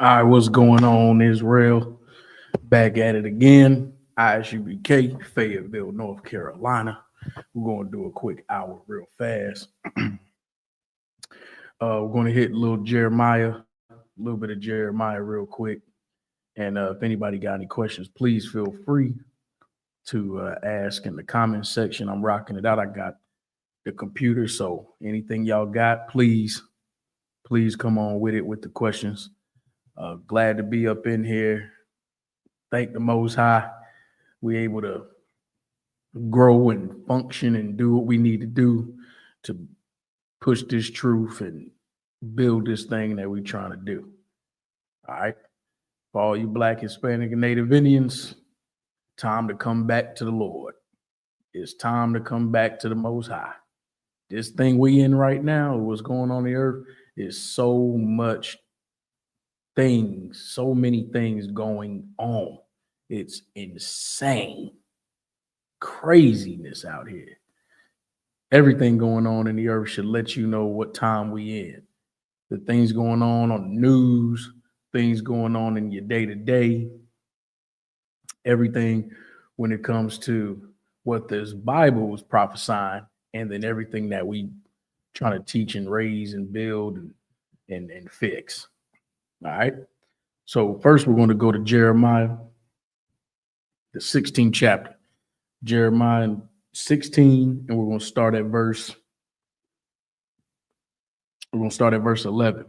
All right, what's going on, Israel? Back at it again. I.S.U.P.K, Fayetteville, North Carolina. We're going to do a quick hour real fast. We're going to hit a little bit of Jeremiah real quick. And if anybody got any questions, please feel free to ask in the comment section. I'm rocking it out. I got the computer, so anything y'all got, please come on with it with the questions. Glad to be up in here. Thank the Most High. We're able to grow and function and do what we need to do to push this truth and build this thing that we're trying to do. All right. For all you Black, Hispanic, and Native Indians, time to come back to the Lord. It's time to come back to the Most High. This thing we in right now, what's going on the earth, is so many things going on. It's insane. Craziness out here. Everything going on in the earth should let you know what time we in. The things going on the news, things going on in your day-to-day, everything when it comes to what this Bible was prophesying, and then everything that we trying to teach and raise and build and fix. All right. So first we're going to go to Jeremiah, the 16th chapter. Jeremiah 16, and we're going to start at verse 11.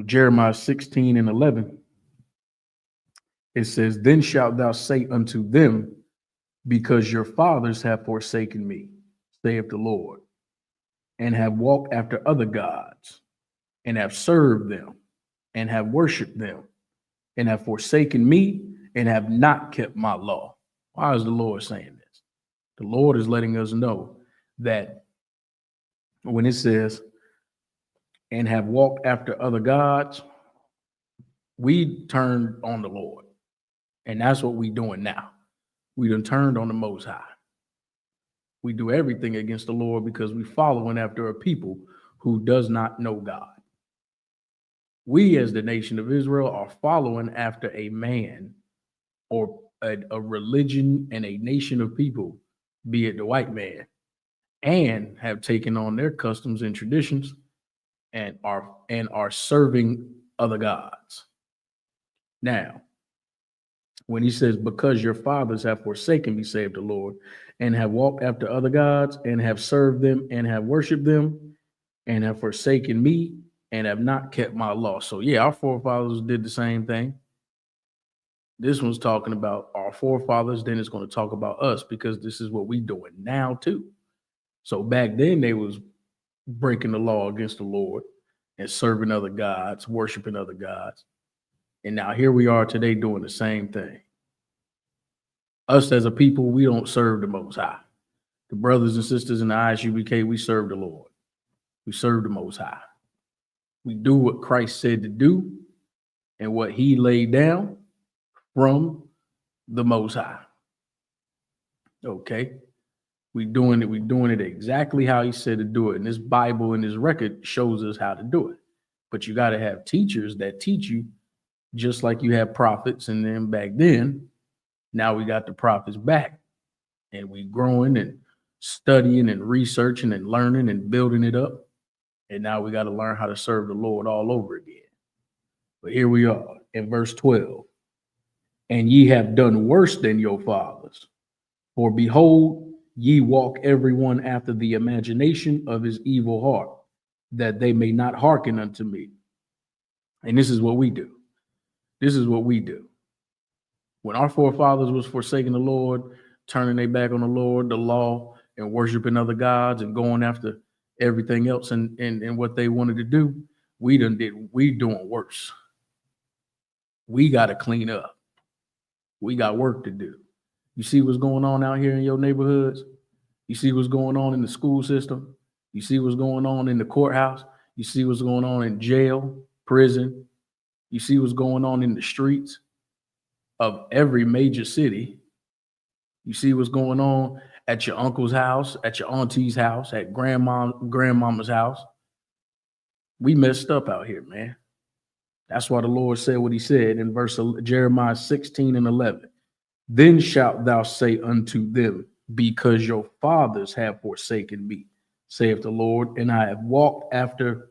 Jeremiah 16 and 11. It says, "Then shalt thou say unto them, because your fathers have forsaken me, saith the Lord, and have walked after other gods, and have served them, and have worshiped them, and have forsaken me, and have not kept my law." Why is the Lord saying this? The Lord is letting us know that when it says, and have walked after other gods, we turned on the Lord. And that's what we're doing now. We done turned on the Most High. We do everything against the Lord because we're following after a people who does not know God. We, as the nation of Israel, are following after a man or a religion and a nation of people, be it the white man, and have taken on their customs and traditions and are serving other gods. Now, when he says, because your fathers have forsaken me, saith the Lord, and have walked after other gods, and have served them, and have worshiped them, and have forsaken me, and have not kept my law. So yeah, our forefathers did the same thing. This one's talking about our forefathers, then it's going to talk about us, because this is what we're doing now too. So back then they was breaking the law against the Lord and serving other gods, worshiping other gods. And now here we are today doing the same thing. Us as a people, we don't serve the Most High. The brothers and sisters in the I.S.U.P.K, we serve the Lord. We serve the Most High. We do what Christ said to do and what he laid down from the Most High. Okay? We're doing it exactly how he said to do it. And this Bible and this record shows us how to do it. But you got to have teachers that teach you, just like you have prophets. And then back then, now we got the prophets back. And we growing and studying and researching and learning and building it up. And now we got to learn how to serve the Lord all over again. But here we are in verse 12. "And ye have done worse than your fathers. For behold, ye walk every one after the imagination of his evil heart, that they may not hearken unto me." And this is what we do. This is what we do. When our forefathers was forsaking the Lord, turning their back on the Lord, the law, and worshiping other gods and going after everything else and what they wanted to do, we doing worse. We got to clean up. We got work to do. You see what's going on out here in your neighborhoods? You see what's going on in the school system? You see what's going on in the courthouse? You see what's going on in jail, prison? You see what's going on in the streets of every major city? You see what's going on at your uncle's house, at your auntie's house, at grandmama's house? We messed up out here, man. That's why the Lord said what he said in Jeremiah 16 and 11. Then shalt thou say unto them, because your fathers have forsaken me, saith the Lord, and I have walked after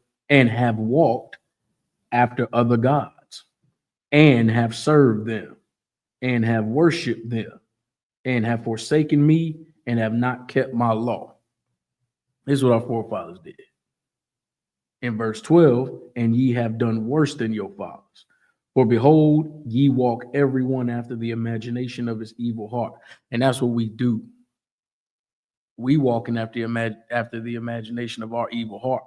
other gods, and have served them, and have worshiped them, and have forsaken me, and have not kept my law. This is what our forefathers did. In verse 12, and ye have done worse than your fathers. For behold, ye walk everyone after the imagination of his evil heart. And that's what we do. We walking after the imagination of our evil heart.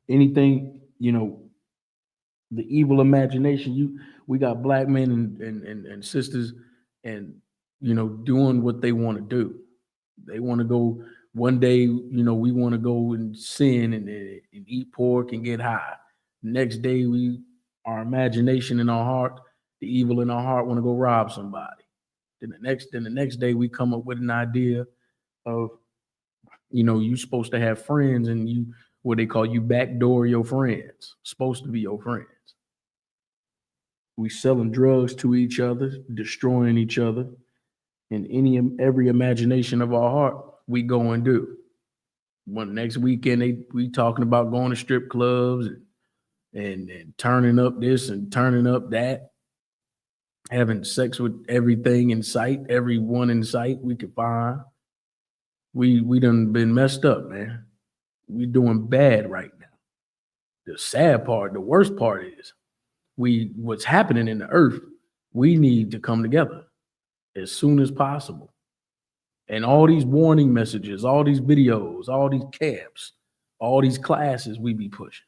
Anything, the evil imagination, we got black men and sisters and, doing what they want to do. They want to go one day, we want to go and sin and eat pork and get high. Next day, our imagination in our heart, the evil in our heart, want to go rob somebody. Then the next day, we come up with an idea of, you're supposed to have friends, and what they call you backdoor your friends, supposed to be your friends. We selling drugs to each other, destroying each other, and every imagination of our heart, we go and do. One next weekend, we talking about going to strip clubs and turning up this and turning up that, having sex with everything in sight, everyone in sight we could find. We done been messed up, man. We doing bad right now. The sad part, the worst part is what's happening in the earth. We need to come together as soon as possible. And all these warning messages, all these videos, all these camps, all these classes we be pushing.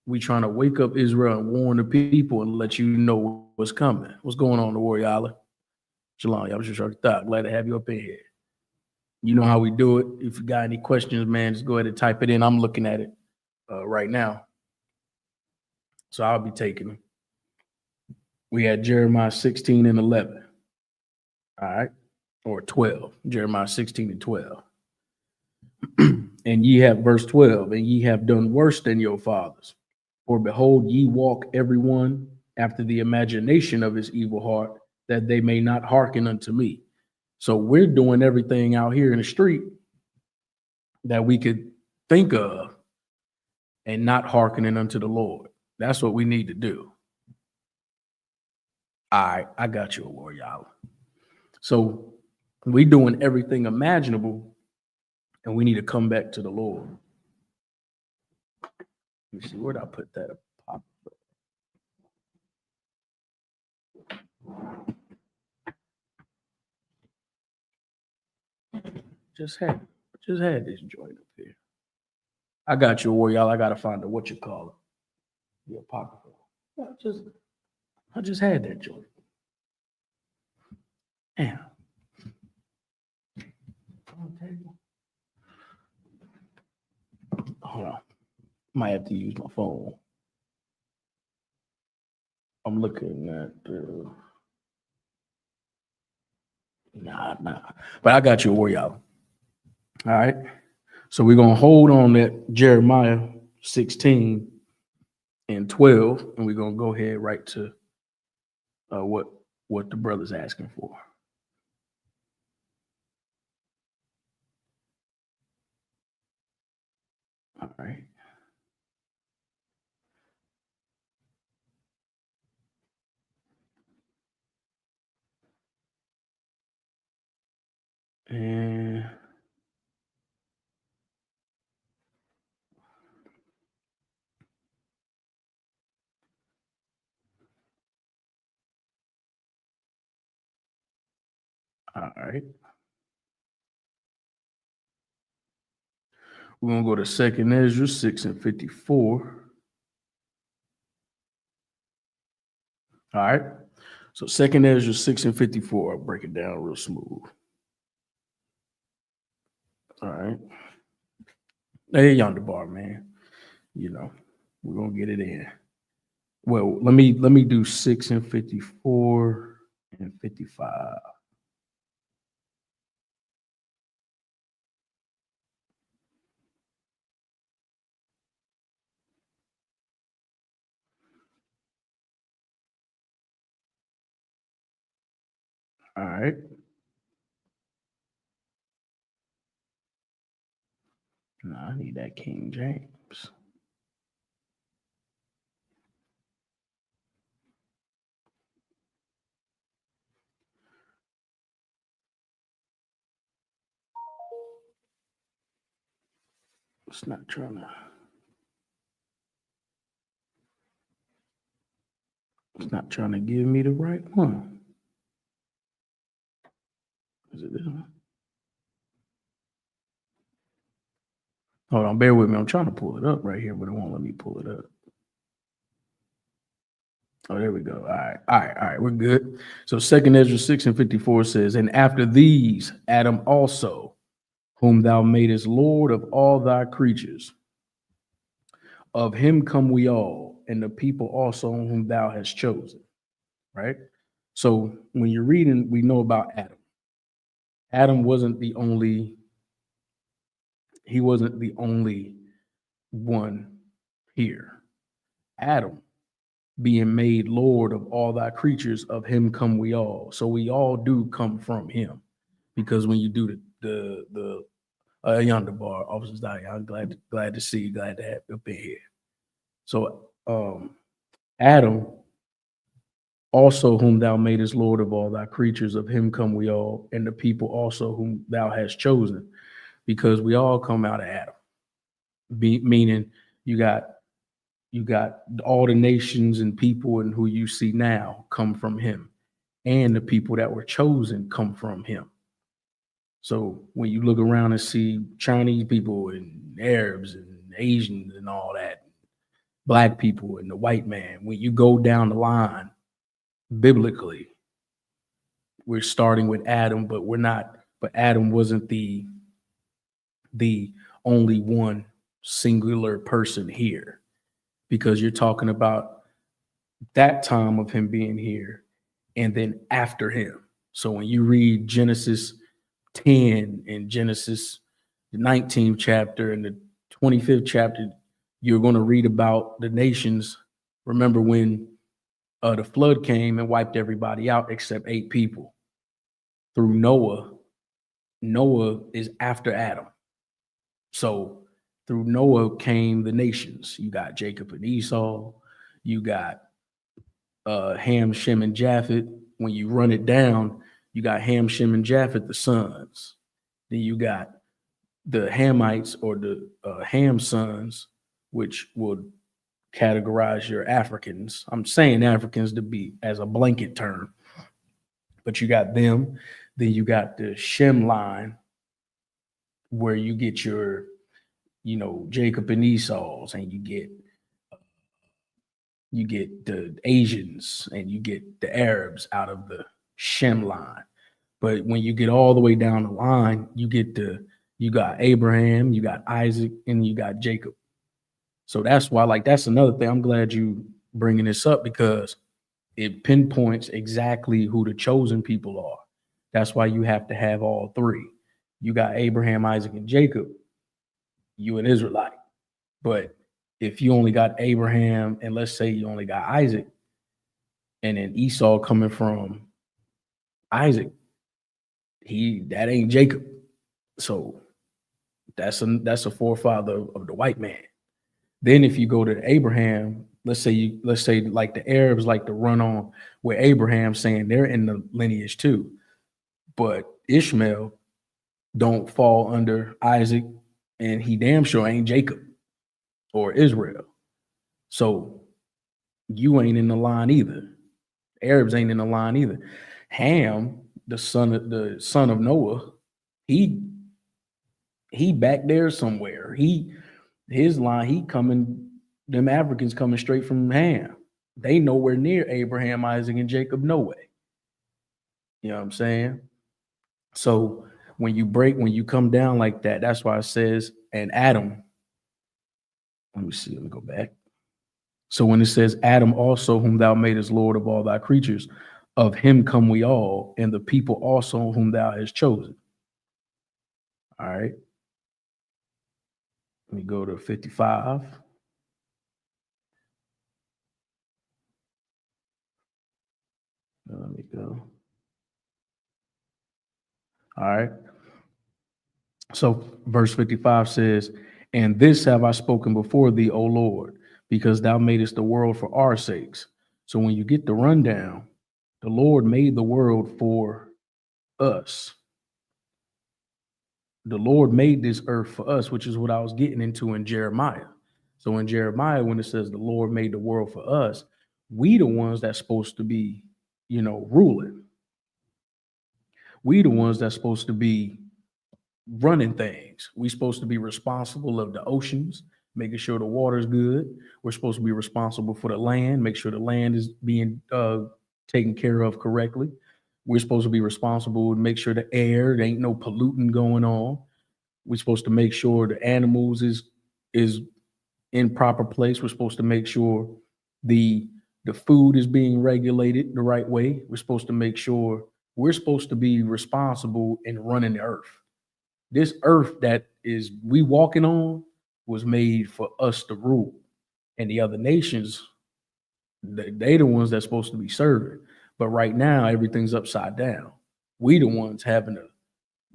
We trying to wake up Israel and warn the people and let you know what's coming. What's going on, the Warrior Island? Shalom, y'all just thought. Glad to have you up in here. You know how we do it. If you got any questions, man, just go ahead and type it in. I'm looking at it right now. So I'll be taking them. We had Jeremiah 16 and 11. All right. Or 12. Jeremiah 16 and 12. And ye have, verse 12, and ye have done worse than your fathers. For behold, ye walk everyone after the imagination of his evil heart, that they may not hearken unto me. So we're doing everything out here in the street that we could think of and not hearkening unto the Lord. That's what we need to do. All right, I got you, Warrior. So we doing everything imaginable, and we need to come back to the Lord. Let me see, where'd I put that up? Just had this joint up here. I got you, Warrior. I gotta find out what you call it. The apocrypha. I just had that joint. Damn. Hold on. Might have to use my phone. I'm looking at nah. But I got you, Warrior. All right. So we're gonna hold on that Jeremiah 16 and 12, and we're gonna go ahead right to what the brother's asking for. All right. And all right. We're gonna go to 2nd Ezra 6 and 54. All right. So 2nd Ezra 6 and 54. I'll break it down real smooth. All right. Hey, yonder bar, man. We're gonna get it in. Well, let me do 6 and 54 and 55. All right. No, I need that King James. It's not trying to. It's not trying to give me the right one. Is it this one? Hold on, bear with me. I'm trying to pull it up right here, but it won't let me pull it up. Oh, there we go. All right. We're good. So 2 Ezra 6:54 says, and after these, Adam also, whom thou madest Lord of all thy creatures, of him come we all, and the people also whom thou hast chosen. Right? So when you're reading, we know about Adam. Adam wasn't the only, he wasn't the only one here. Adam being made Lord of all thy creatures, of him come we all. So we all do come from him. Because when you do the yonder bar, officers die. I'm glad to see you, glad to have you up in here. So Adam, also whom thou madest Lord of all thy creatures, of him come we all, and the people also whom thou hast chosen, because we all come out of Adam. Meaning you got all the nations and people and who you see now come from him, and the people that were chosen come from him. So when you look around and see Chinese people and Arabs and Asians and all that, black people and the white man, when you go down the line biblically, we're starting with Adam, but we're not. But Adam wasn't the only one singular person here, because you're talking about that time of him being here and then after him. So when you read Genesis 10 and Genesis the 19th chapter and the 25th chapter, you're going to read about the nations. Remember when the flood came and wiped everybody out except 8 people through Noah. Noah is after Adam. So through Noah came the nations. You got Jacob and Esau. You got Ham, Shem, and Japheth. When you run it down, you got Ham, Shem, and Japheth, the sons. Then you got the Hamites or the Ham sons, which would categorize your Africans. I'm saying Africans to be as a blanket term, but you got them. Then you got the Shem line, where you get your, Jacob and Esau's, and you get the Asians and you get the Arabs out of the Shem line. But when you get all the way down the line, you got Abraham, you got Isaac, and you got Jacob. So that's why, that's another thing. I'm glad you bringing this up, because it pinpoints exactly who the chosen people are. That's why you have to have all three. You got Abraham, Isaac, and Jacob, you an Israelite. But if you only got Abraham, and let's say you only got Isaac, and then Esau coming from Isaac, that ain't Jacob. So that's a forefather of the white man. Then if you go to Abraham, let's say like the Arabs like to run on with Abraham, saying they're in the lineage too, but Ishmael don't fall under Isaac, and he damn sure ain't Jacob or Israel. So you ain't in the line either. Arabs ain't in the line either. Ham, the son of Noah, he back there somewhere. His line, them Africans coming straight from Ham. They nowhere near Abraham, Isaac, and Jacob, no way. You know what I'm saying? So when you come down like that, that's why it says, and Adam, let me go back. So when it says, Adam also, whom thou madest Lord of all thy creatures, of him come we all, and the people also whom thou hast chosen. All right. Let me go to 55. Let me go. All right. So verse 55 says, and this have I spoken before thee, O Lord, because thou madest the world for our sakes. So when you get the rundown, the Lord made the world for us. The Lord made this earth for us, which is what I was getting into in Jeremiah. So in Jeremiah, when it says the Lord made the world for us, we the ones that's supposed to be, ruling. We the ones that's supposed to be running things. We supposed to be responsible of the oceans, making sure the water's good. We're supposed to be responsible for the land, make sure the land is being taken care of correctly. We're supposed to be responsible and make sure the air, there ain't no polluting going on. We're supposed to make sure the animals is in proper place. We're supposed to make sure the the food is being regulated the right way. We're supposed to make sure we're supposed to be responsible in running the earth. This earth that is we walking on was made for us to rule, and the other nations, they the ones that's supposed to be serving. But right now, everything's upside down. We the ones having to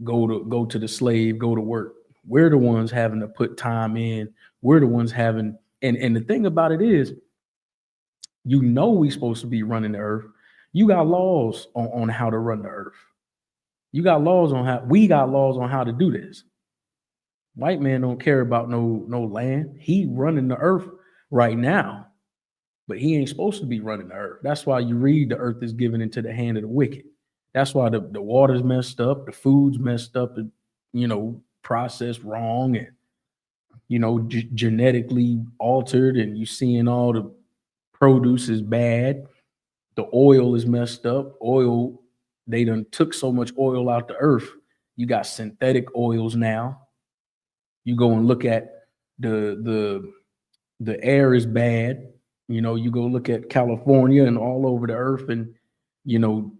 go to the slave, go to work. We're the ones having to put time in. We're the ones having, and the thing about it is, we supposed to be running the earth. You got laws on how to run the earth. You got laws on how we got laws on how to do this. White man don't care about no land. He running the earth right now, but he ain't supposed to be running the earth. That's why you read the earth is given into the hand of the wicked. That's why the water's messed up, the food's messed up, processed wrong, and genetically altered, and you seeing all the produce is bad. The oil is messed up. Oil, they done took so much oil out the earth. You got synthetic oils now. You go and look at the air is bad. You go look at California and all over the earth, and you know,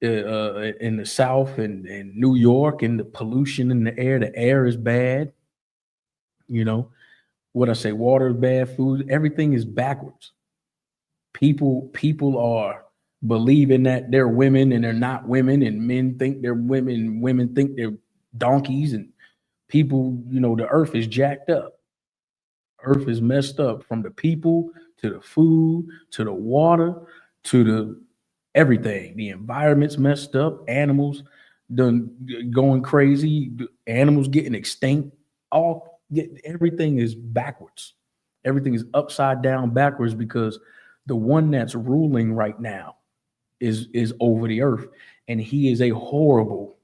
in the South and New York, and the pollution in the air. The air is bad. What I say, water is bad, food, everything is backwards. People are believing that they're women and they're not women, and men think they're women, and women think they're donkeys, and people, the earth is jacked up. Earth is messed up from the people to the food to the water to the everything. The environment's messed up. Animals done going crazy. Animals getting extinct. Everything is backwards. Everything is upside down backwards because the one that's ruling right now is over the earth, and he is a horrible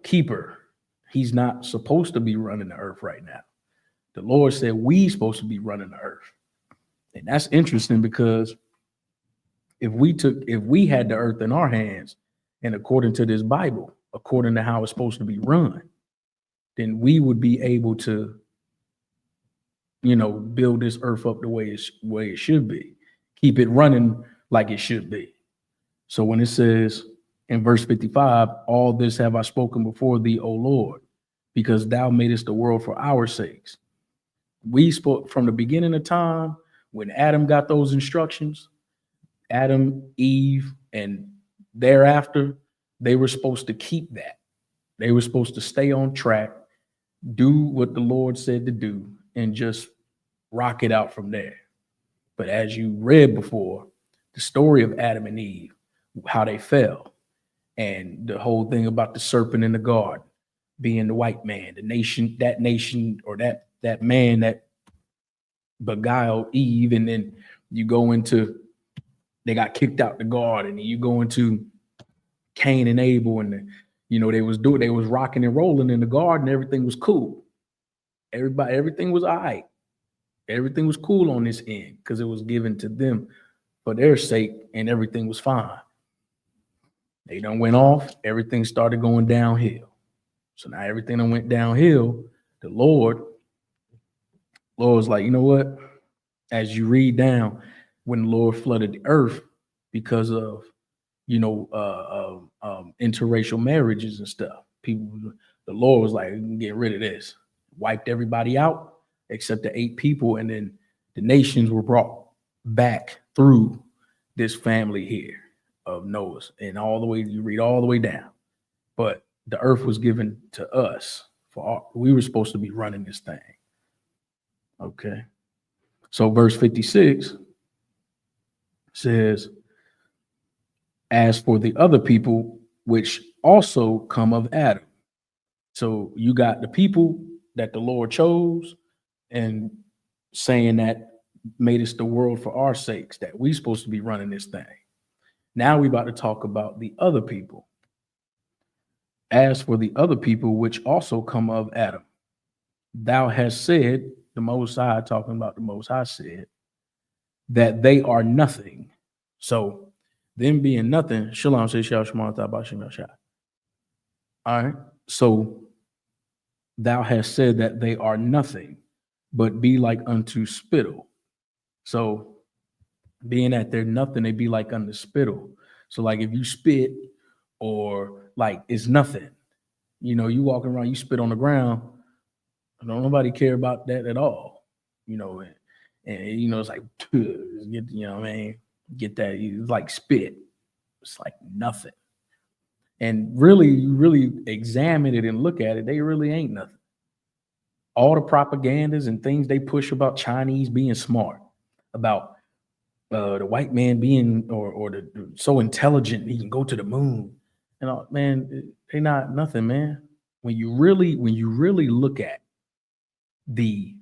keeper. He's not supposed to be running the earth right now. The Lord said we supposed to be running the earth. And that's interesting because if we had the earth in our hands, and according to this Bible, according to how it's supposed to be run, then we would be able to, build this earth up the way it should be, keep it running like it should be. So when it says in verse 55, all this have I spoken before thee, O Lord, because thou madest the world for our sakes. We spoke from the beginning of time when Adam got those instructions. Adam, Eve, and thereafter, they were supposed to keep that. They were supposed to stay on track, do what the Lord said to do, and just rock it out from there. But as you read before, the story of Adam and Eve, how they fell, and the whole thing about the serpent in the garden being the white man, that nation, or that man that beguiled Eve, and then you go into they got kicked out the garden, and you go into Cain and Abel, and they was rocking and rolling in the garden. Everything was cool. Everything was all right. Everything was cool on this end because it was given to them for their sake, and everything was fine. They done went off. Everything started going downhill. So now everything that went downhill, the Lord was like, you know what? As you read down, when the Lord flooded the earth because of interracial marriages and stuff, the Lord was like, get rid of this, wiped everybody out except the 8 people, and then the nations were brought back through this family here. of Noah's, and all the way you read all the way down. But the earth was given to us we were supposed to be running this thing. Okay. So verse 56 says, as for the other people which also come of Adam. So you got the people that the Lord chose and saying that made us the world for our sakes, that we supposed to be running this thing. Now we about to talk about the other people. As for the other people which also come of Adam, thou hast said, the Most High, talking about the Most High, said that they are nothing. So them being nothing, Shalom says, Shal Shema Tabashim Shah. All right. So thou hast said that they are nothing, but be like unto spittle. So being that they're nothing, they be like unto spittle. So like if you spit or like it's nothing, you know, you walking around, you spit on the ground, don't nobody care about that at all, you know, and you know, it's like, you know what I mean? Get that, it's like spit. It's like nothing. And really, you really examine it and look at it, they really ain't nothing. All the propagandas and things they push about Chinese being smart, about the white man being or the so intelligent he can go to the moon, and all, man, they not nothing, man. When you really look at the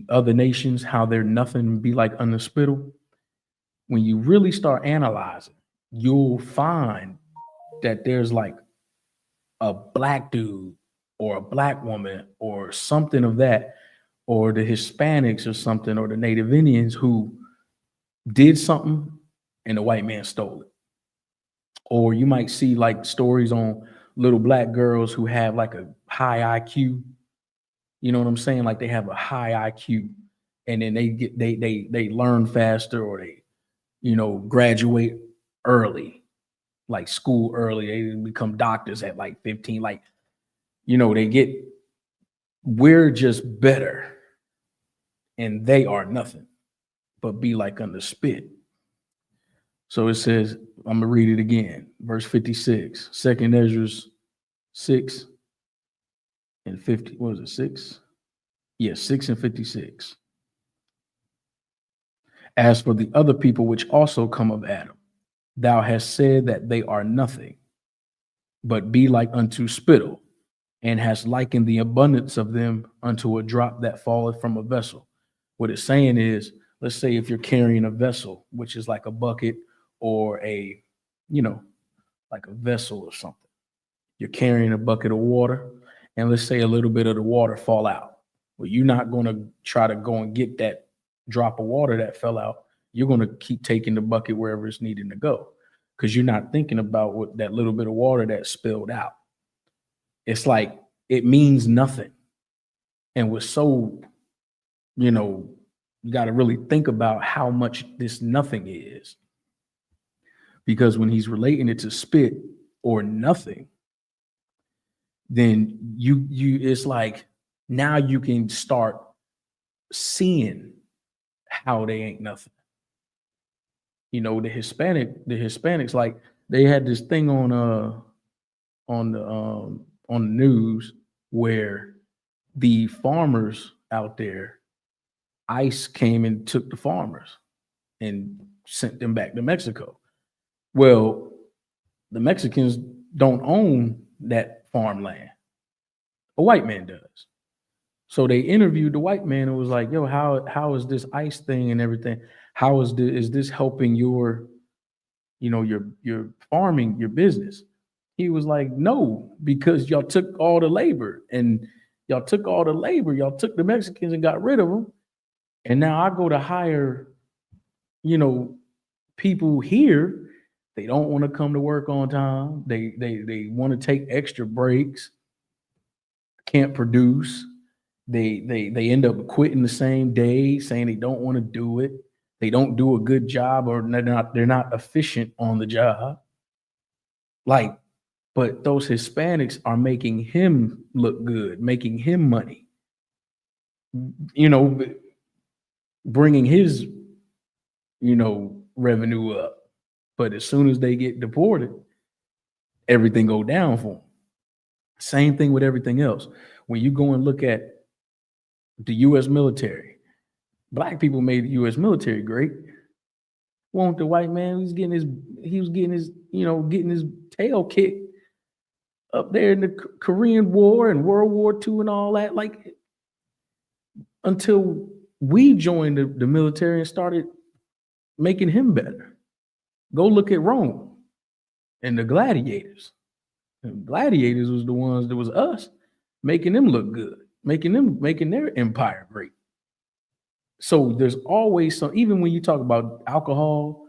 other nations, how they're nothing, be like unto spittle. When you really start analyzing, you'll find that there's like a black dude or a black woman or something of that, or the Hispanics or something, or the Native Indians who did something and the white man stole it. Or you might see like stories on little black girls who have like a high IQ. You know what I'm saying? Like they have a high IQ and then they learn faster, or they, you know, graduate early, like school early. They become doctors at like 15. Like, you know, we're just better and they are nothing, but be like unto spit. So it says, I'm gonna read it again. Verse 56, 2nd Ezra 6 and 50. What was it? 6? Yes, 6 and 56. As for the other people which also come of Adam, thou hast said that they are nothing, but be like unto spittle, and hast likened the abundance of them unto a drop that falleth from a vessel. What it's saying is, let's say if you're carrying a vessel, which is like a bucket or a, you know, like a vessel or something. You're carrying a bucket of water, and let's say a little bit of the water fall out. Well, you're not going to try to go and get that drop of water that fell out. You're going to keep taking the bucket wherever it's needing to go, because you're not thinking about what that little bit of water that spilled out. It's like it means nothing. And we're so, you know, you got to really think about how much this nothing is. Because when he's relating it to spit or nothing, then you it's like now you can start seeing how they ain't nothing. You know, the Hispanics, like they had this thing on the news where the farmers out there, ICE came and took the farmers and sent them back to Mexico. Well, the Mexicans don't own that farmland. A white man does. So they interviewed the white man and was like, yo, how is this ICE thing and everything? How is this helping your, you know, your farming, your business? He was like, no, because y'all took all the labor, and y'all took the Mexicans and got rid of them. And now I go to hire, you know, people here. They don't want to come to work on time. They want to take extra breaks, can't produce. They end up quitting the same day, saying they don't want to do it. They don't do a good job, or they're not efficient on the job. Like, but those Hispanics are making him look good, making him money, you know, bringing his, you know, revenue up. But as soon as they get deported, everything go down for them. Same thing with everything else. When you go and look at the U.S. military, black people made the U.S. military great. Won't the white man he was getting his tail kicked up there in the Korean War and World War II and all that, like until we joined the military and started making him better. Go look at Rome and the gladiators. And gladiators was the ones that was us making them look good, making their empire great. So there's always some, even when you talk about alcohol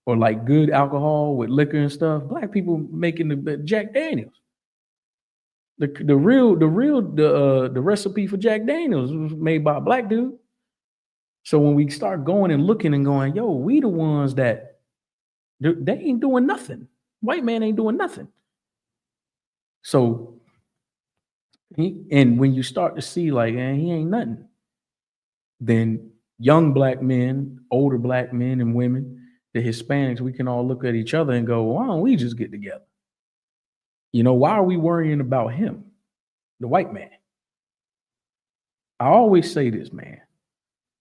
or like good alcohol with liquor and stuff, black people making the Jack Daniels. The recipe for Jack Daniels was made by a black dude. So when we start going and looking and going, yo, we the ones that they ain't doing nothing. White man ain't doing nothing. So and when you start to see like, he ain't nothing, then young black men, older black men and women, the Hispanics, we can all look at each other and go, why don't we just get together? Why are we worrying about him, the white man? I always say this, man.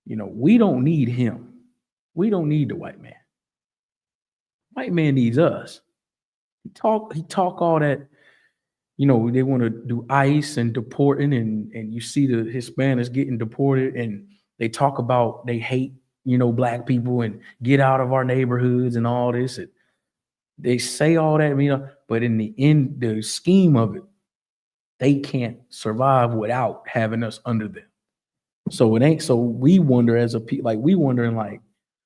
We don't need him. We don't need the white man. White man needs us. He talk all that, they want to do ICE and deporting, and you see the Hispanics getting deported, and they talk about they hate, black people and get out of our neighborhoods and all this. And they say all that, but in the scheme of it, they can't survive without having us under them. So it ain't, so we wonder as a people, like we wondering like,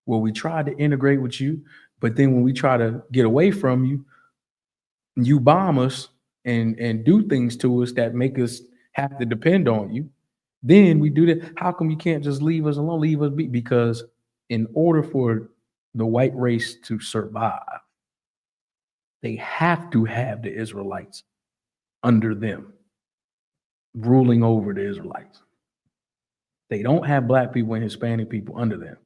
well, we tried to integrate with you, but then when we try to get away from you, you bomb us and do things to us that make us have to depend on you. Then we do that. How come you can't just leave us alone, leave us be? Because in order for the white race to survive, they have to have the Israelites under them, ruling over the Israelites. They don't have black people and Hispanic people under them.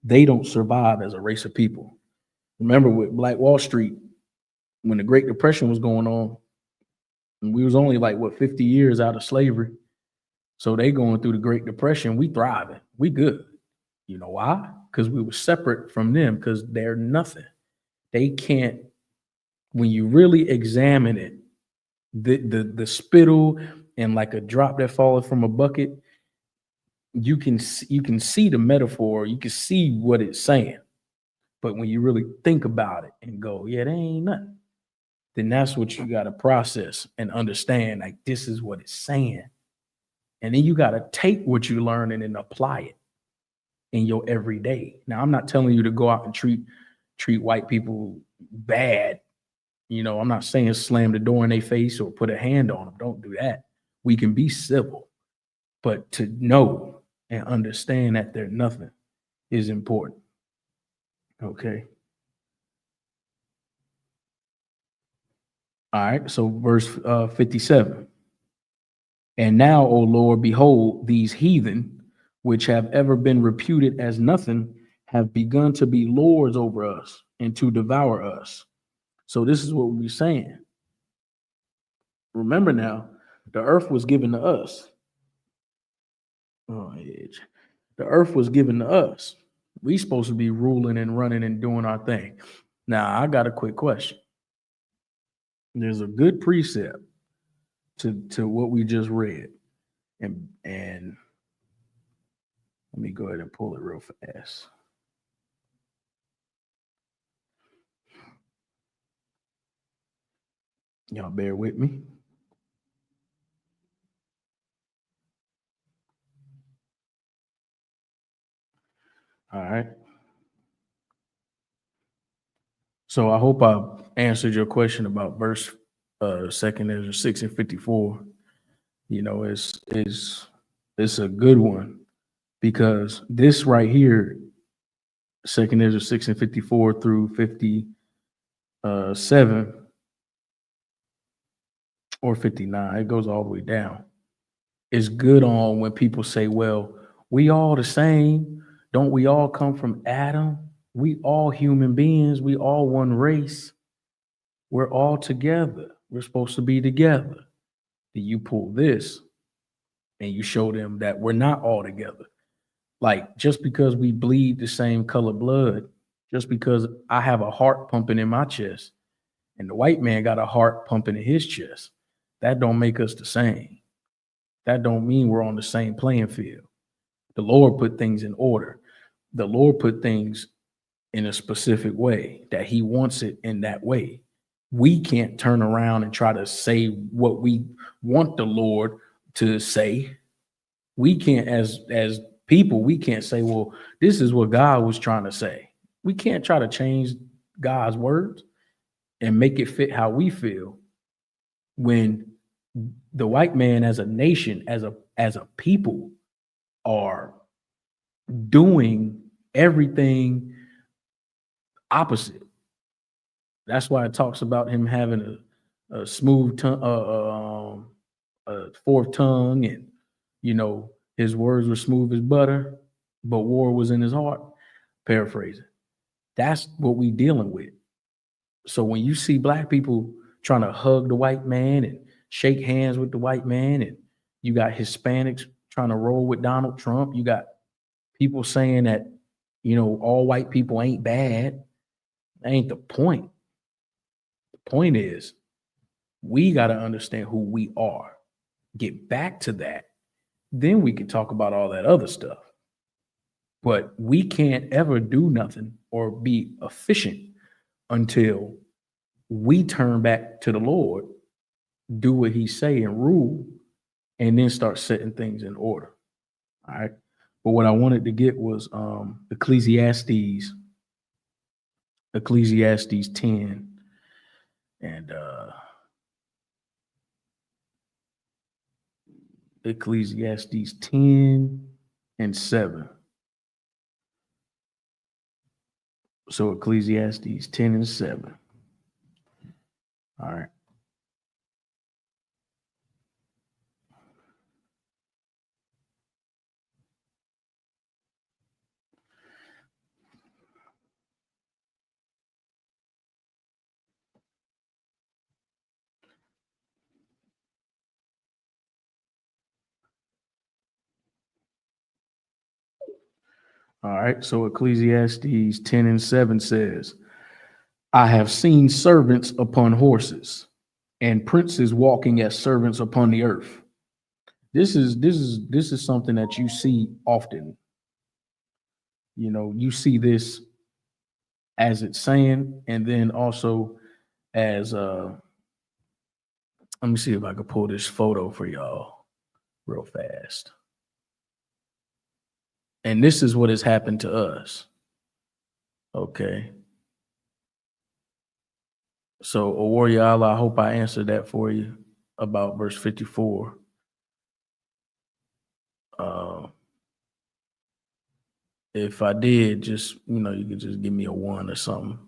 They don't survive as a race of people. Remember with Black Wall Street, when the Great Depression was going on, and we was only like, 50 years out of slavery. So they going through the Great Depression, we thriving, we good. You know why? Because we were separate from them, because they're nothing. They can't, when you really examine it, the spittle and like a drop that falls from a bucket, you can see the metaphor, you can see what it's saying. But when you really think about it and go, yeah, they ain't nothing, then that's what you got to process and understand. Like, this is what it's saying. And then you got to take what you learn and apply it in your everyday. Now, I'm not telling you to go out and treat white people bad. I'm not saying slam the door in their face or put a hand on them. Don't do that. We can be civil, but to know and understand that they're nothing is important. Okay. All right. So verse 57. And now, O Lord, behold, these heathen, which have ever been reputed as nothing, have begun to be lords over us and to devour us. So this is what we're saying. Remember now, the earth was given to us. The earth was given to us. We supposed to be ruling and running and doing our thing. Now, I got a quick question. There's a good precept to what we just read. And let me go ahead and pull it real fast. Y'all bear with me. All right. So I hope I answered your question about verse 2 Ezra 6 and 54. It's a good one, because this right here, 2 Ezra 6 and 54 through 57 or 59, it goes all the way down. It's good on when people say, well, we all the same. Don't we all come from Adam? We all human beings. We all one race. We're all together. We're supposed to be together. Then you pull this and you show them that we're not all together. Like just because we bleed the same color blood, just because I have a heart pumping in my chest and the white man got a heart pumping in his chest, that don't make us the same. That don't mean we're on the same playing field. The Lord put things in order. The Lord put things in a specific way that he wants it in that way. We can't turn around and try to say what we want the Lord to say. We can't, as people, we can't say, well, this is what God was trying to say. We can't try to change God's words and make it fit how we feel when the white man as a nation, as a people, are doing everything opposite. That's why it talks about him having a smooth tongue, a fourth tongue, and his words were smooth as butter, but war was in his heart. Paraphrasing. That's what we dealing with. So when you see black people trying to hug the white man and shake hands with the white man, and you got Hispanics trying to roll with Donald Trump, you got people saying that, all white people ain't bad. That ain't the point. The point is we got to understand who we are, get back to that. Then we can talk about all that other stuff. But we can't ever do nothing or be efficient until we turn back to the Lord, do what he say and rule, and then start setting things in order. All right. But what I wanted to get was Ecclesiastes 10 and Ecclesiastes 10 and 7. So Ecclesiastes 10 and 7. All right. All right. So Ecclesiastes 10 and 7 says, I have seen servants upon horses and princes walking as servants upon the earth. This is something that you see often. You see this as it's saying, and then also as let me see if I can pull this photo for y'all real fast. And this is what has happened to us. Okay. So, warrior Allah, I hope I answered that for you about verse 54. If I did, just you could just give me a 1 or something.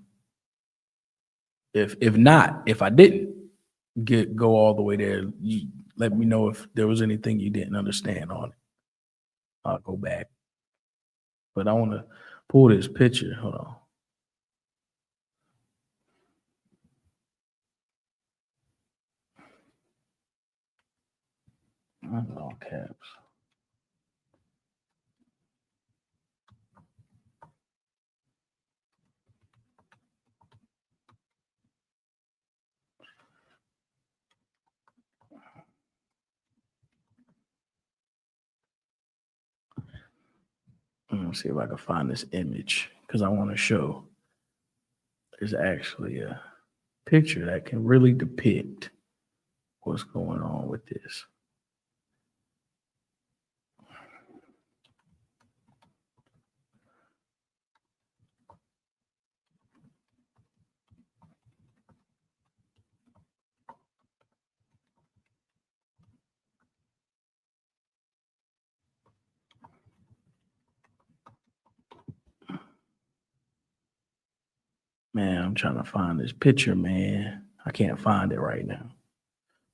If not, if I didn't go all the way there, you let me know if there was anything you didn't understand on it. I'll go back. But I want to pull this picture. Hold on. All caps. Let me see if I can find this image because I want to show there's actually a picture that can really depict what's going on with this. Man, I'm trying to find this picture, man. I can't find it right now.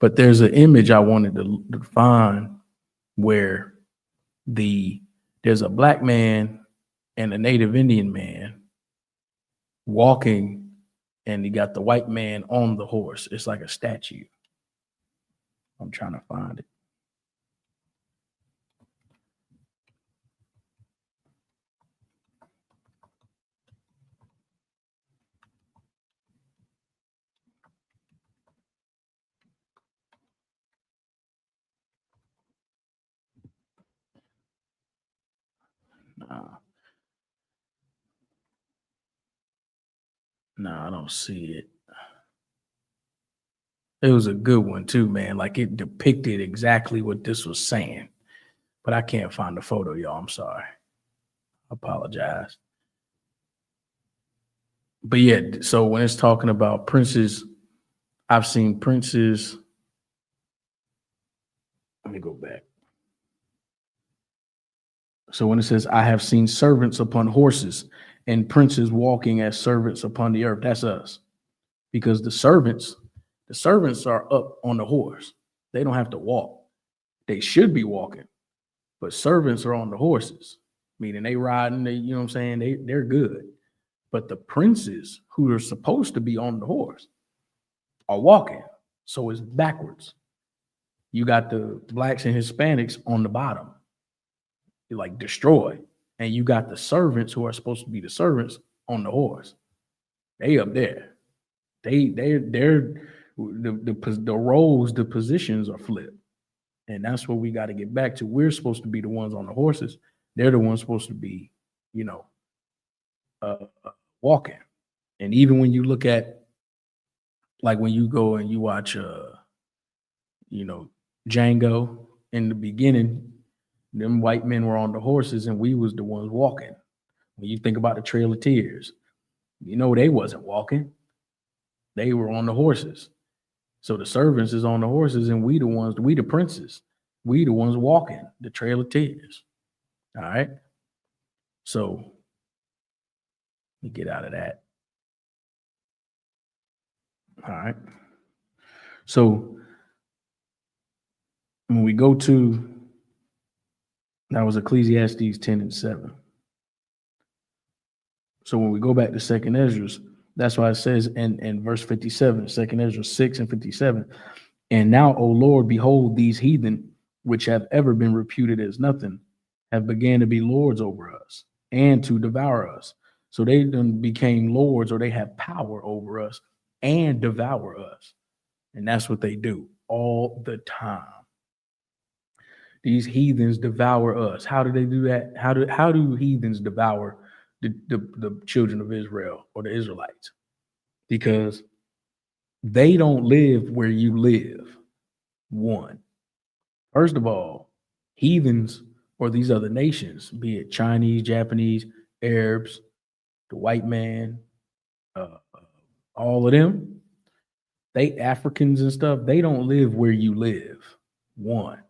But there's an image I wanted to find where there's a black man and a Native Indian man, walking, and you got the white man on the horse. It's like a statue. I'm trying to find it. No, I don't see it. It was a good one too, man. Like it depicted exactly what this was saying. But I can't find the photo, y'all. I'm sorry. I apologize. But yeah, so when it's talking about princes, I've seen princes. Let me go back. So when it says, I have seen servants upon horses and princes walking as servants upon the earth, that's us. Because the servants are up on the horse. They don't have to walk. They should be walking, but servants are on the horses, meaning they riding, you know what I'm saying? They're good. But the princes who are supposed to be on the horse are walking. So it's backwards. You got the blacks and Hispanics on the bottom, like destroyed. And you got the servants who are supposed to be the servants on the horse. They up there. They're the roles, the positions are flipped. And that's what we got to get back to. We're supposed to be the ones on the horses. They're the ones supposed to be, walking. And even when you look at, like when you go and you watch, Django, in the beginning, them white men were on the horses and we was the ones walking. When you think about the Trail of Tears, they wasn't walking. They were on the horses. So the servants is on the horses and we the princes. We the ones walking the Trail of Tears. All right. So let me get out of that. All right. So when we go to, that was Ecclesiastes 10 and 7. So when we go back to Second Ezra, that's why it says in verse 57, Second Ezra 6 and 57, and now, O Lord, behold, these heathen, which have ever been reputed as nothing, have began to be lords over us and to devour us. So they then became lords, or they have power over us and devour us. And that's what they do all the time. These heathens devour us. How do they do that? How do heathens devour the children of Israel or the Israelites? Because they don't live where you live. One. First of all, heathens or these other nations, be it Chinese, Japanese, Arabs, the white man, all of them, they Africans and stuff, they don't live where you live. One.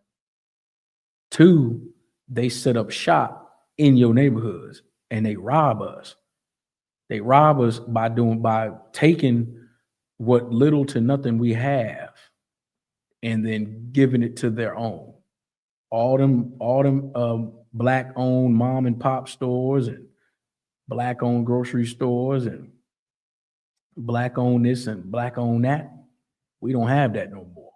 Two, they set up shop in your neighborhoods and they rob us. They rob us by taking what little to nothing we have and then giving it to their own. All them black owned mom and pop stores and black owned grocery stores and black owned this and black owned that. We don't have that no more.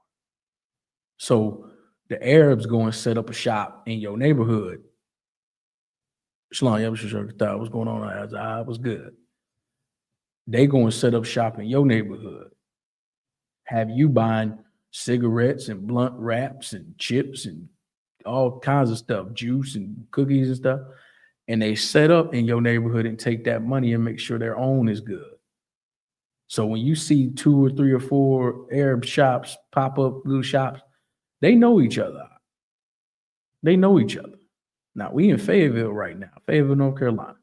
So the Arabs go and set up a shop in your neighborhood. Shalom, what's going on? I was good. They go and set up shop in your neighborhood. Have you buying cigarettes and blunt wraps and chips and all kinds of stuff, juice and cookies and stuff. And they set up in your neighborhood and take that money and make sure their own is good. So when you see 2 or 3 or 4 Arab shops pop up, little shops, they know each other. They know each other. Now we in Fayetteville right now, Fayetteville, North Carolina.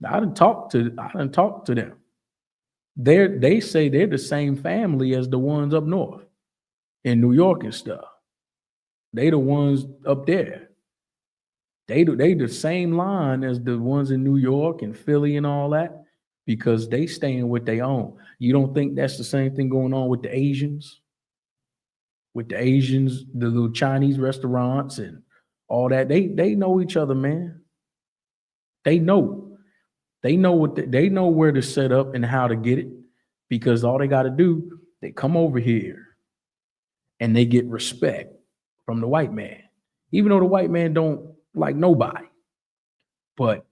Now, I didn't talk to them. They say they're the same family as the ones up north in New York and stuff. They the ones up there. They the same line as the ones in New York and Philly and all that, because they staying with their own. You don't think that's the same thing going on with the Asians? With the Asians, the little Chinese restaurants and all that, they know each other, man. They know. They know they know where to set up and how to get it, because all they got to do, they come over here and they get respect from the white man, even though the white man don't like nobody. But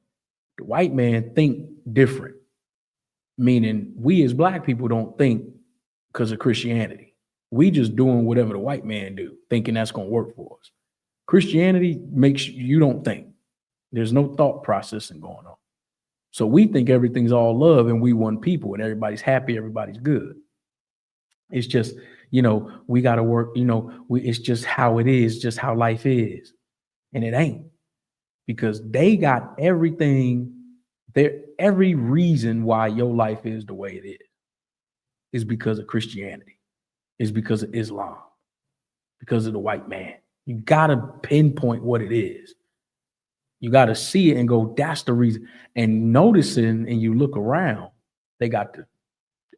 the white man think different, meaning we as black people don't think because of Christianity. We just doing whatever the white man do, thinking that's going to work for us. Christianity makes you don't think. There's no thought processing going on. So we think everything's all love and we one people and everybody's happy, everybody's good. It's just, we got to work, it's just how it is, just how life is. And it ain't, because they got everything there. Every reason why your life is the way it is because of Christianity, is because of Islam, because of the white man. You got to pinpoint what it is. You got to see it and go, that's the reason. And noticing, and you look around, they got the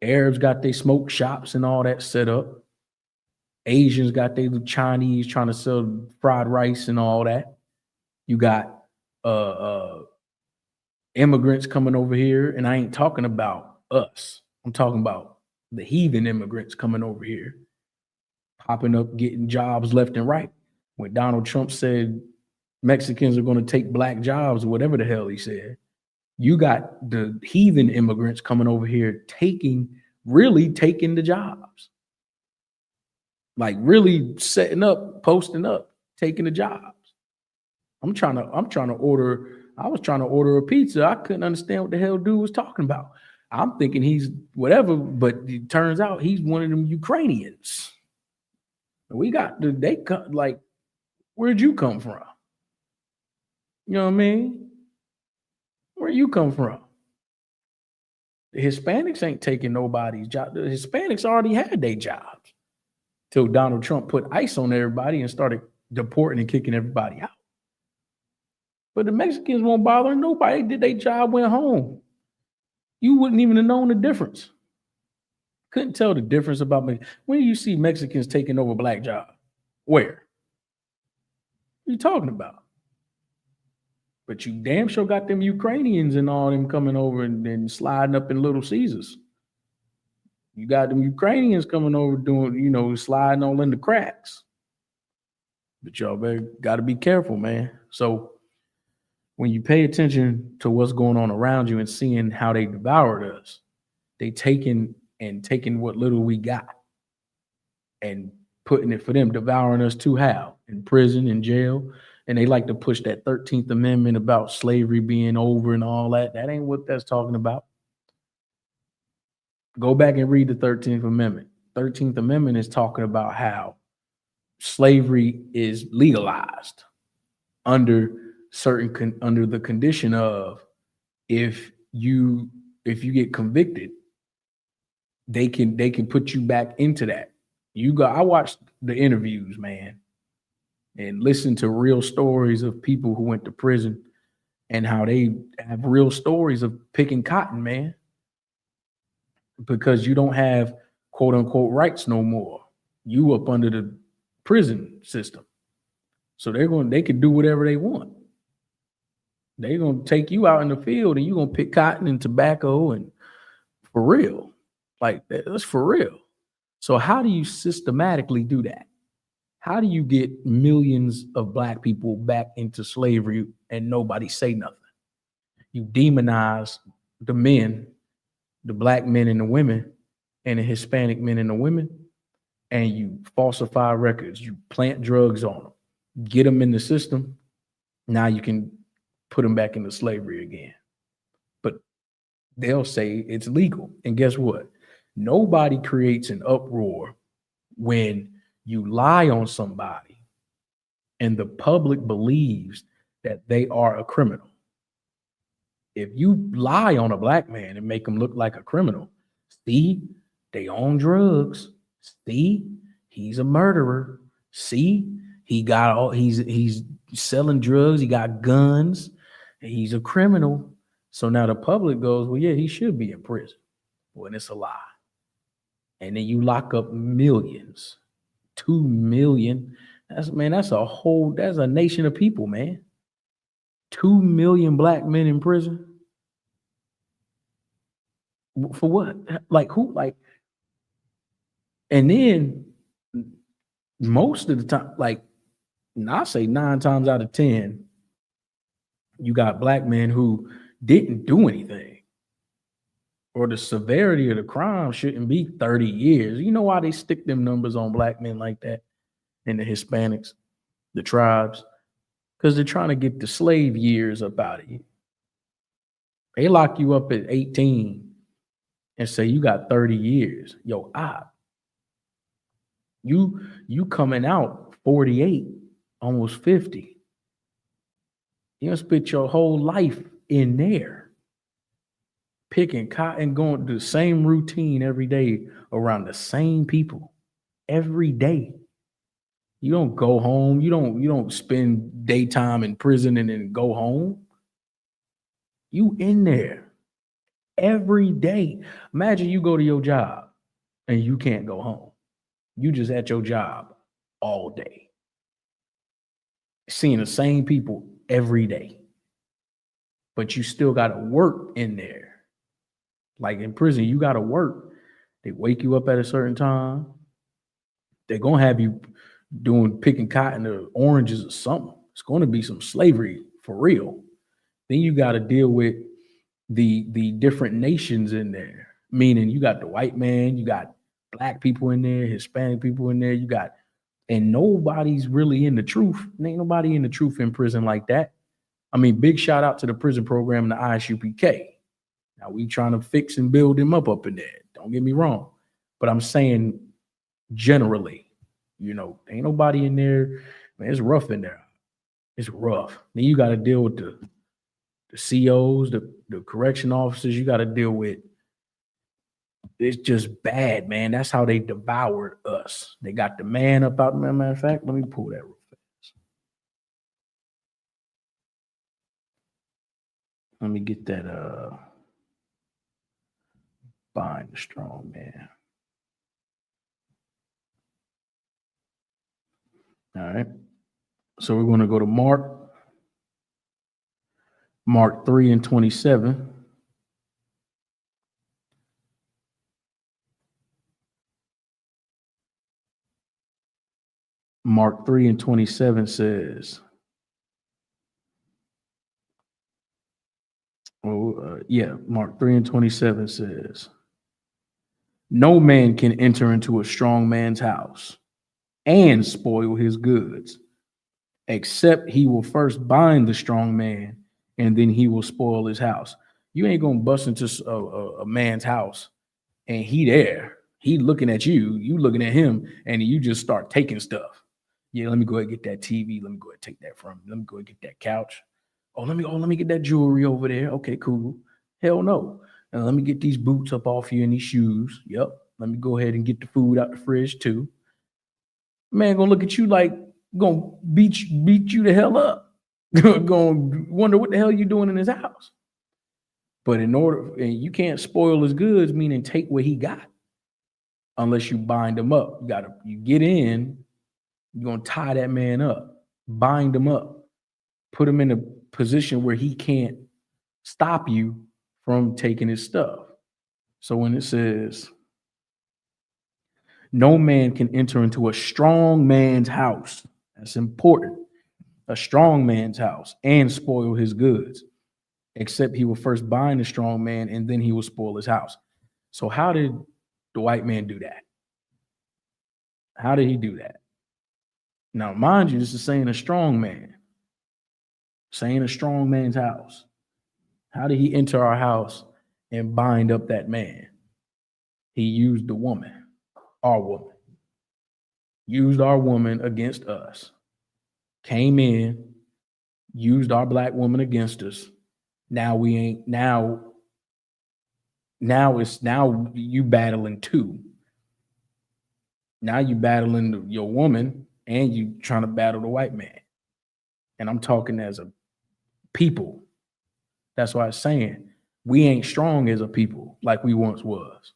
Arabs got their smoke shops and all that set up. Asians got their Chinese trying to sell fried rice and all that. You got immigrants coming over here, and I ain't talking about us. I'm talking about the heathen immigrants coming over here, popping up, getting jobs left and right. When Donald Trump said Mexicans are going to take black jobs, or whatever the hell he said, you got the heathen immigrants coming over here really taking the jobs. Like really setting up, posting up, taking the jobs. I was trying to order a pizza. I couldn't understand what the hell dude was talking about. I'm thinking he's whatever, but it turns out he's one of them Ukrainians. We got like, where'd you come from? You know what I mean? Where you come from? The Hispanics ain't taking nobody's job. The Hispanics already had their jobs till Donald Trump put ICE on everybody and started deporting and kicking everybody out. But the Mexicans won't bother nobody. Did their job, went home. You wouldn't even have known the difference. Couldn't tell the difference about me. When do you see Mexicans taking over black jobs? Where? What are you talking about? But you damn sure got them Ukrainians and all them coming over and sliding up in Little Caesars. You got them Ukrainians coming over doing, sliding all in the cracks. But y'all got to be careful, man. So when you pay attention to what's going on around you and seeing how they devoured us, they taking what little we got and putting it for them, devouring us too. How? In prison, in jail. And they like to push that 13th Amendment about slavery being over and all that. That ain't what that's talking about. Go back and read the 13th Amendment. 13th Amendment is talking about how slavery is legalized under the condition of if you get convicted, they can put you back into that. I watched the interviews, man, and listened to real stories of people who went to prison and how they have real stories of picking cotton, man, because you don't have quote unquote rights no more. You up under the prison system. So they can do whatever they want. They're going to take you out in the field and you're going to pick cotton and tobacco, and for real. Like, that's for real. So how do you systematically do that? How do you get millions of black people back into slavery and nobody say nothing? You demonize the men, the black men and the women, and the Hispanic men and the women, and you falsify records. You plant drugs on them, get them in the system. Now you can put them back into slavery again. But they'll say it's legal. And guess what? Nobody creates an uproar when you lie on somebody and the public believes that they are a criminal. If you lie on a black man and make him look like a criminal, see, they own drugs. See, he's a murderer. See, he's selling drugs. He got guns. He's a criminal. So now the public goes, well, yeah, he should be in prison. When it's a lie. And then you lock up millions, 2 million. That's a nation of people, man. 2 million black men in prison. For what? Like who? Like, and then most of the time, like, and I say 9 times out of 10, you got black men who didn't do anything, or the severity of the crime shouldn't be 30 years. You know why they stick them numbers on black men like that and the Hispanics, the tribes? Because they're trying to get the slave years up out of you. They lock you up at 18 and say you got 30 years. Yo, you coming out 48, almost 50. You spent your whole life in there, picking cotton, going to the same routine every day around the same people every day. You don't go home. You don't spend daytime in prison and then go home. You in there every day. Imagine you go to your job and you can't go home. You just at your job all day, seeing the same people every day, but you still got to work in there. Like in prison, you got to work. They wake you up at a certain time. They're going to have you picking cotton or oranges or something. It's going to be some slavery for real. Then you got to deal with the different nations in there, meaning you got the white man, you got black people in there, Hispanic people in there, and nobody's really in the truth. Ain't nobody in the truth in prison like that. I mean, big shout out to the prison program and the I.S.U.P.K. Now we trying to fix and build them up in there. Don't get me wrong. But I'm saying generally, ain't nobody in there. Man, it's rough in there. It's rough. Then you got to deal with the COs, the correction officers. You got to deal with. It's just bad, man. That's how they devoured us. They got the man up out. Matter of fact, let me pull that real fast. Let me get that. Bind the strong man. All right. So we're going to go to Mark 3 and 27. Mark 3 and 27 says, Mark 3 and 27 says, no man can enter into a strong man's house and spoil his goods, except he will first bind the strong man, and then he will spoil his house. You ain't gonna bust into a man's house and he looking at you, you looking at him, and you just start taking stuff. Yeah, let me go ahead and get that TV. Let me go ahead and take that from you. Let me go ahead and get that couch. Let me get that jewelry over there. Okay, cool. Hell no. And let me get these boots up off you and these shoes. Yep. Let me go ahead and get the food out the fridge too. Man gonna look at you like gonna beat you the hell up. Gonna wonder what the hell you doing in his house. But and you can't spoil his goods, meaning take what he got, unless you bind him up. You get in, you're gonna tie that man up, bind him up, put him in a position where he can't stop you from taking his stuff. So when it says, no man can enter into a strong man's house, that's important, a strong man's house, and spoil his goods, except he will first bind the strong man and then he will spoil his house. So how did the white man do that? How did he do that? Now, mind you, this is saying a strong man, saying a strong man's house. How did he enter our house and bind up that man? He used the woman, our woman, used our woman against us, came in, used our black woman against us. Now you battling two. Now you battling your woman and you trying to battle the white man. And I'm talking as a people. That's why I'm saying we ain't strong as a people like we once was.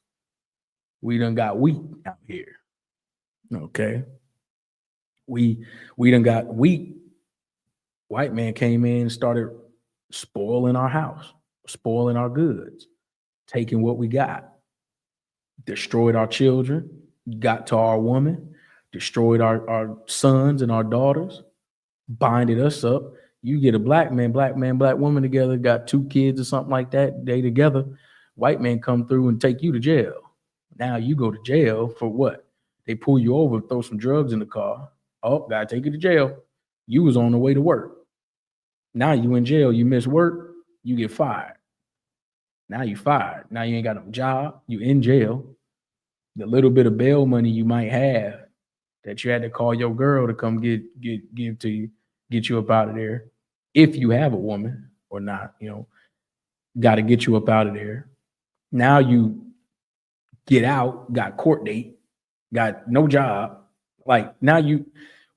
We done got weak out here. Okay. We done got weak. White man came in and started spoiling our house, spoiling our goods, taking what we got, destroyed our children, got to our woman, destroyed our sons and our daughters, binded us up. You get a black man, black woman together, got 2 kids or something like that, they together, white man come through and take you to jail. Now you go to jail for what? They pull you over, throw some drugs in the car. Oh, gotta take you to jail. You was on the way to work. Now you in jail, you miss work, you get fired. Now you fired. Now you ain't got no job, you in jail. The little bit of bail money you might have that you had to call your girl to come give to you, get you up out of there. If you have a woman or not, got to get you up out of there. Now you get out, got court date, got no job. Like now you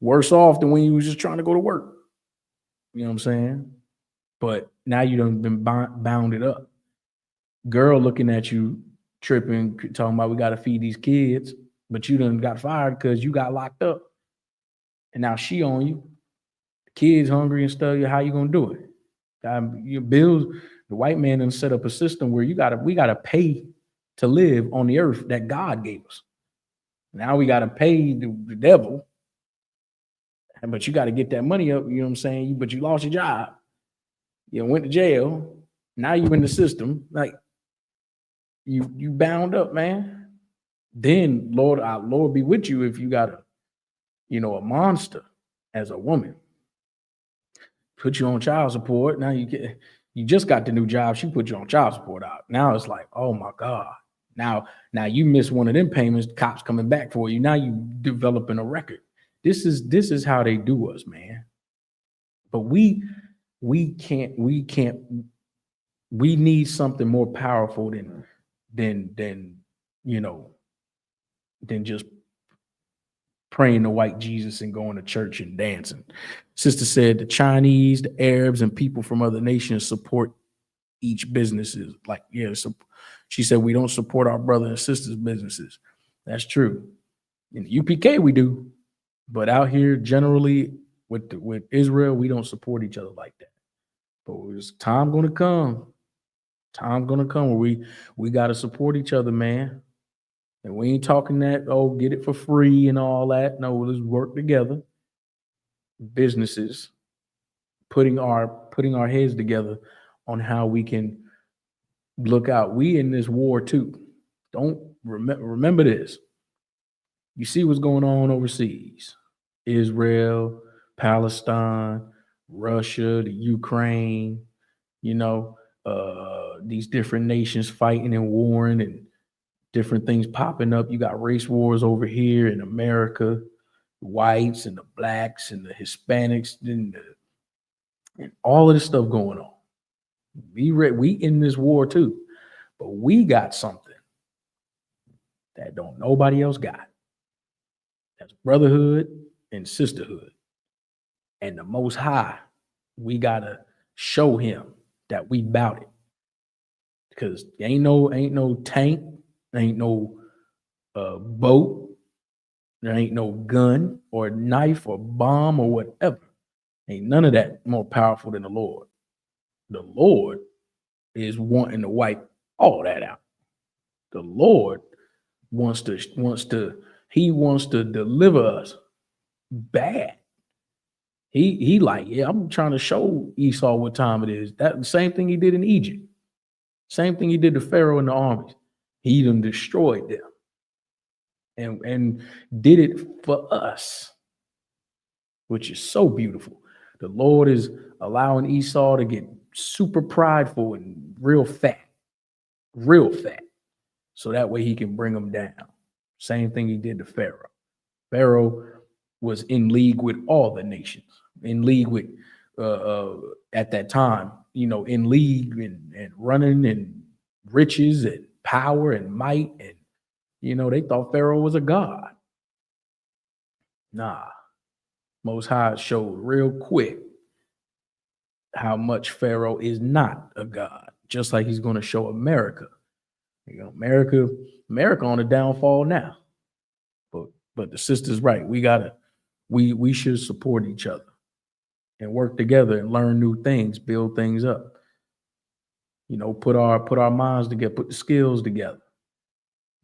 worse off than when you was just trying to go to work. You know what I'm saying? But now you done been bounded up. Girl looking at you, tripping, talking about we got to feed these kids, but you done got fired because you got locked up. And now she on you. The kids hungry and stuff. How you gonna do it? Your bills, the white man done set up a system where we gotta pay to live on the earth that God gave us. Now we gotta pay the devil, but you gotta get that money up, you know what I'm saying? But you lost your job. You went to jail. Now you in the system. Like you bound up, man. Then Lord be with you if you got a monster as a woman. Put you on child support. Now you just got the new job. She put you on child support out. Now it's like, oh my God. Now you miss one of them payments, cops coming back for you. Now you developing a record. This is how they do us, man. But we need something more powerful than just praying to white Jesus and going to church and dancing. Sister said the Chinese, the Arabs, and people from other nations support each businesses. Like, yeah, so she said we don't support our brother and sisters' businesses. That's true. In the UPK we do, but out here generally with Israel, we don't support each other like that. But there's time gonna come. Time gonna come where we gotta support each other, man. And we ain't talking that, get it for free and all that. No, let's work together. Businesses, putting our heads together on how we can look out. We in this war too. Don't remember this. You see what's going on overseas. Israel, Palestine, Russia, the Ukraine, these different nations fighting and warring and different things popping up. You got race wars over here in America, the whites and the blacks and the Hispanics and all of this stuff going on. We in this war too, but we got something that don't nobody else got. That's brotherhood and sisterhood. And the Most High, we gotta show him that we bout it. Because ain't no tank, ain't no boat, there ain't no gun or knife or bomb or whatever. Ain't none of that more powerful than the Lord. The Lord is wanting to wipe all that out. The Lord wants to deliver us bad. He like, yeah, I'm trying to show Esau what time it is. That the same thing he did in Egypt. Same thing he did to Pharaoh and the armies. He done destroyed them. And did it for us, which is so beautiful. The Lord is allowing Esau to get super prideful and real fat. So that way he can bring them down. Same thing he did to Pharaoh. Pharaoh was in league with all the nations, in league with, at that time, in league and running and riches and power and might. And, they thought Pharaoh was a god. Nah. Most High showed real quick how much Pharaoh is not a god, just like he's going to show America. America on the downfall now. But the sister's right. We should support each other and work together and learn new things, build things up. put our minds together, put the skills together.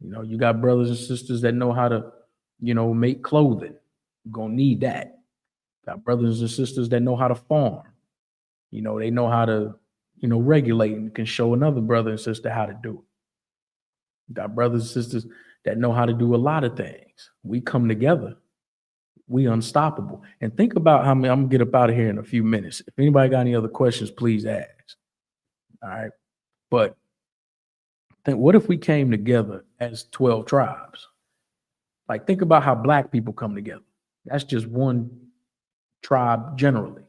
You got brothers and sisters that know how to, make clothing. You're gonna need that. Got brothers and sisters that know how to farm. They know how to, regulate and can show another brother and sister how to do it. Got brothers and sisters that know how to do a lot of things. We come together, we unstoppable. And think about how many, I'm gonna get up out of here in a few minutes. If anybody got any other questions, please ask. All right. But think, what if we came together as 12 tribes? Like, think about how black people come together. That's just one tribe generally.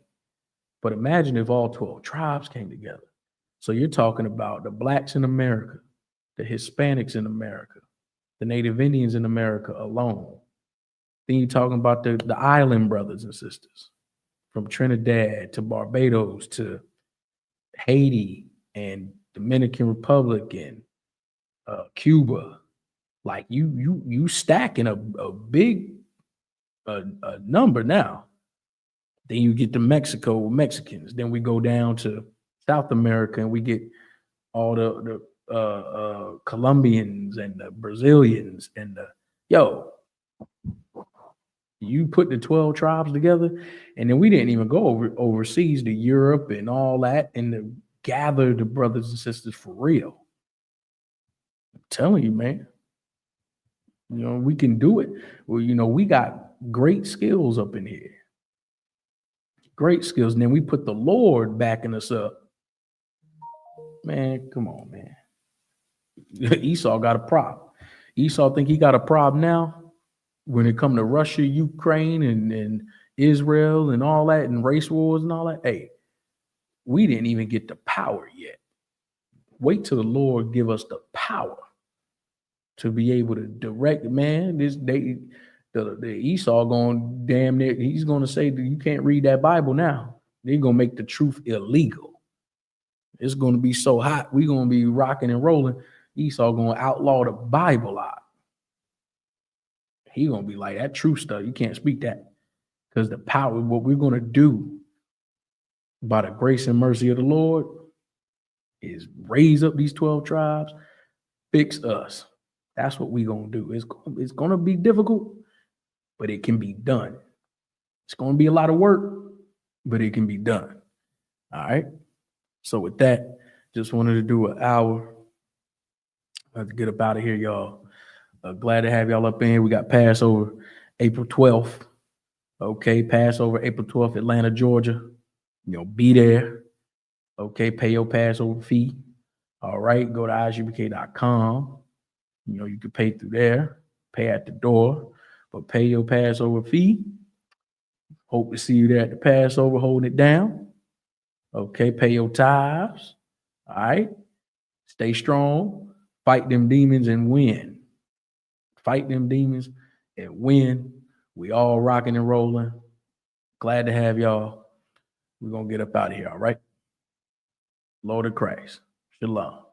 But imagine if all 12 tribes came together. So you're talking about the blacks in America, the Hispanics in America, the Native Indians in America alone. Then you're talking about the island brothers and sisters from Trinidad to Barbados to Haiti and Dominican Republic and Cuba. Like you stacking a big number now. Then you get to Mexico with Mexicans. Then we go down to South America and we get all the Colombians and the Brazilians and you put the 12 tribes together, and then we didn't even go overseas to Europe and all that and to gather the brothers and sisters for real. I'm telling you, man. We can do it. Well, we got great skills up in here. Great skills. And then we put the Lord backing us up. Man, come on, man. Esau got a problem. Esau think he got a problem now when it come to Russia, Ukraine, and Israel and all that, and race wars and all that. Hey, we didn't even get the power yet. Wait till the Lord give us the power to be able to direct. Man, the Esau going damn near, he's going to say that you can't read that Bible now. They're going to make the truth illegal. It's going to be so hot. We're going to be rocking and rolling. Esau going to outlaw the Bible out. He going to be like, that truth stuff, you can't speak that. Because the power, what we're going to do by the grace and mercy of the Lord is raise up these 12 tribes, fix us. That's what we're going to do. It's going to be difficult, but it can be done. It's going to be a lot of work, but it can be done. All right. So with that, just wanted to do an hour. I have to get up out of here, y'all. Glad to have y'all up in here. We got Passover April 12th. Okay, Passover April 12th, Atlanta, Georgia. Be there. Okay, pay your Passover fee. All right, go to I.S.U.P.K.com. You can pay through there, pay at the door, but pay your Passover fee. Hope to see you there at the Passover holding it down. Okay, pay your tithes. All right, stay strong, fight them demons and win. Fight them demons and win. We all rocking and rolling. Glad to have y'all. We're going to get up out of here, all right? Lord of Christ. Shalom.